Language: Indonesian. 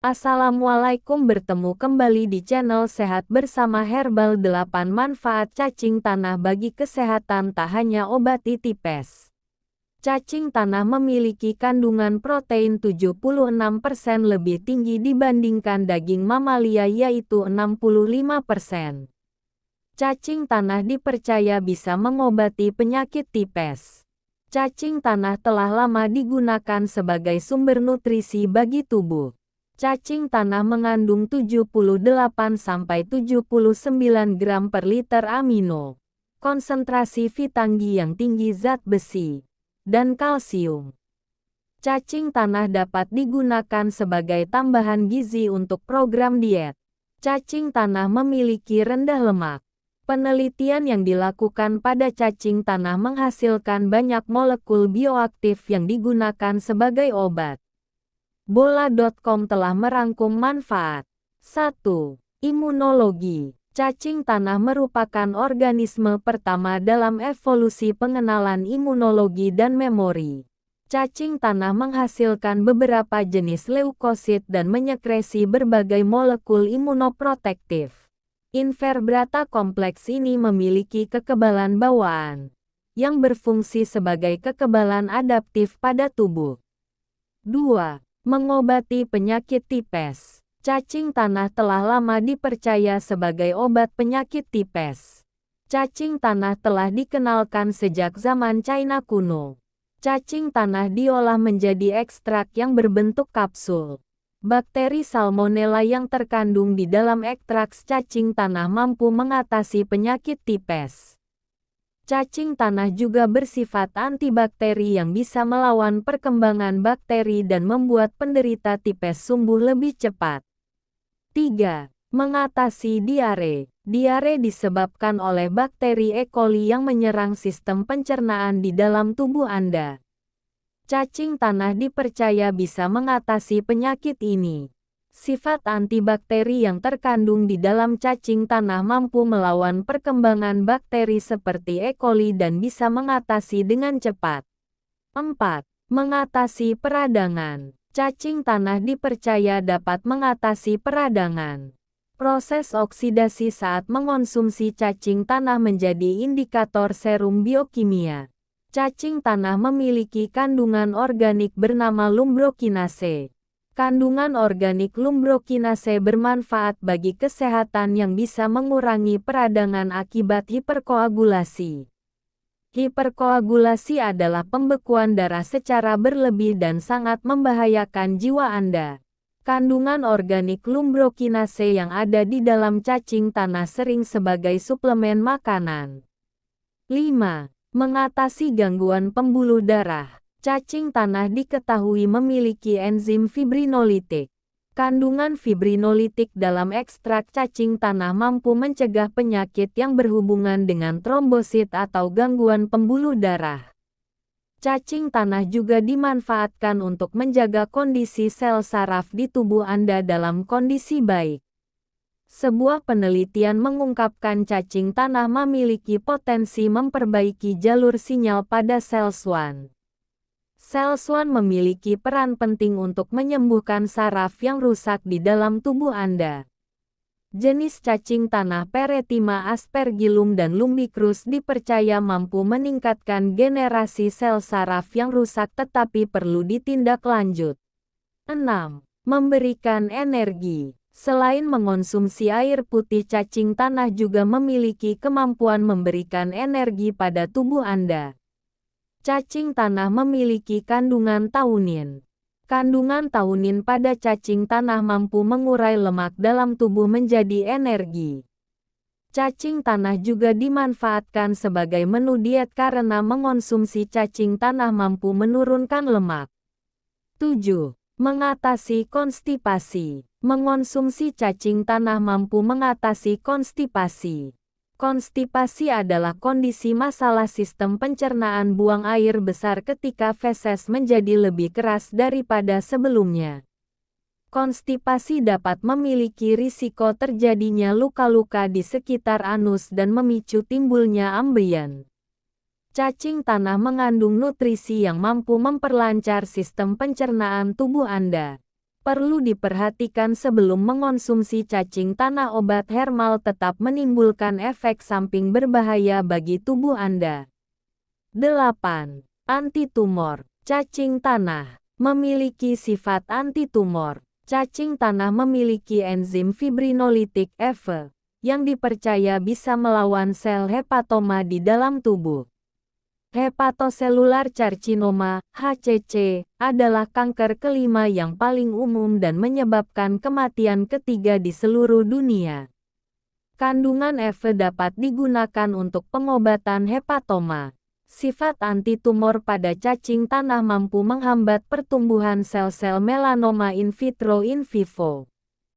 Assalamualaikum, bertemu kembali di channel Sehat Bersama Herbal. 8 manfaat cacing tanah bagi kesehatan, tak hanya obati tipes. Cacing tanah memiliki kandungan protein 76% lebih tinggi dibandingkan daging mamalia, yaitu 65%. Cacing tanah dipercaya bisa mengobati penyakit tipes. Cacing tanah telah lama digunakan sebagai sumber nutrisi bagi tubuh. Cacing tanah mengandung 78–79 gram per liter amino, konsentrasi vitamin yang tinggi, zat besi, dan kalsium. Cacing tanah dapat digunakan sebagai tambahan gizi untuk program diet. Cacing tanah memiliki rendah lemak. Penelitian yang dilakukan pada cacing tanah menghasilkan banyak molekul bioaktif yang digunakan sebagai obat. Bola.com telah merangkum manfaat. 1. Imunologi. Cacing tanah merupakan organisme pertama dalam evolusi pengenalan imunologi dan memori. Cacing tanah menghasilkan beberapa jenis leukosit dan menyekresi berbagai molekul imunoprotektif. Invertebrata kompleks ini memiliki kekebalan bawaan, yang berfungsi sebagai kekebalan adaptif pada tubuh. 2. Mengobati penyakit tipes. Cacing tanah telah lama dipercaya sebagai obat penyakit tipes. Cacing tanah telah dikenalkan sejak zaman China kuno. Cacing tanah diolah menjadi ekstrak yang berbentuk kapsul. Bakteri Salmonella yang terkandung di dalam ekstrak cacing tanah mampu mengatasi penyakit tipes. Cacing tanah juga bersifat antibakteri yang bisa melawan perkembangan bakteri dan membuat penderita tipes sembuh lebih cepat. 3. Mengatasi diare. Diare disebabkan oleh bakteri E. coli yang menyerang sistem pencernaan di dalam tubuh Anda. Cacing tanah dipercaya bisa mengatasi penyakit ini. Sifat antibakteri yang terkandung di dalam cacing tanah mampu melawan perkembangan bakteri seperti E. coli dan bisa mengatasi dengan cepat. 4. Mengatasi peradangan. Cacing tanah dipercaya dapat mengatasi peradangan. Proses oksidasi saat mengonsumsi cacing tanah menjadi indikator serum biokimia. Cacing tanah memiliki kandungan organik bernama lumbrokinase. Kandungan organik lumbrokinase bermanfaat bagi kesehatan yang bisa mengurangi peradangan akibat hiperkoagulasi. Hiperkoagulasi adalah pembekuan darah secara berlebih dan sangat membahayakan jiwa Anda. Kandungan organik lumbrokinase yang ada di dalam cacing tanah sering sebagai suplemen makanan. 5. Mengatasi gangguan pembuluh darah. Cacing tanah diketahui memiliki enzim fibrinolitik. Kandungan fibrinolitik dalam ekstrak cacing tanah mampu mencegah penyakit yang berhubungan dengan trombosit atau gangguan pembuluh darah. Cacing tanah juga dimanfaatkan untuk menjaga kondisi sel saraf di tubuh Anda dalam kondisi baik. Sebuah penelitian mengungkapkan cacing tanah memiliki potensi memperbaiki jalur sinyal pada sel SWAN. Sel SWAN memiliki peran penting untuk menyembuhkan saraf yang rusak di dalam tubuh Anda. Jenis cacing tanah Peretima aspergillum dan Lumbicrus dipercaya mampu meningkatkan generasi sel saraf yang rusak tetapi perlu ditindak lanjut. 6. Memberikan energi. Selain mengonsumsi air putih, cacing tanah juga memiliki kemampuan memberikan energi pada tubuh Anda. Cacing tanah memiliki kandungan taunin. Kandungan taunin pada cacing tanah mampu mengurai lemak dalam tubuh menjadi energi. Cacing tanah juga dimanfaatkan sebagai menu diet karena mengonsumsi cacing tanah mampu menurunkan lemak. 7. Mengatasi konstipasi. Mengonsumsi cacing tanah mampu mengatasi konstipasi. Konstipasi adalah kondisi masalah sistem pencernaan buang air besar ketika feses menjadi lebih keras daripada sebelumnya. Konstipasi dapat memiliki risiko terjadinya luka-luka di sekitar anus dan memicu timbulnya ambeien. Cacing tanah mengandung nutrisi yang mampu memperlancar sistem pencernaan tubuh Anda. Perlu diperhatikan sebelum mengonsumsi cacing tanah, obat herbal tetap menimbulkan efek samping berbahaya bagi tubuh Anda. 8. Antitumor. Cacing tanah memiliki sifat antitumor. Cacing tanah memiliki enzim fibrinolitik F yang dipercaya bisa melawan sel hepatoma di dalam tubuh. Hepatocellular carcinoma (HCC) adalah kanker kelima yang paling umum dan menyebabkan kematian ketiga di seluruh dunia. Kandungan F dapat digunakan untuk pengobatan hepatoma. Sifat antitumor pada cacing tanah mampu menghambat pertumbuhan sel-sel melanoma in vitro in vivo.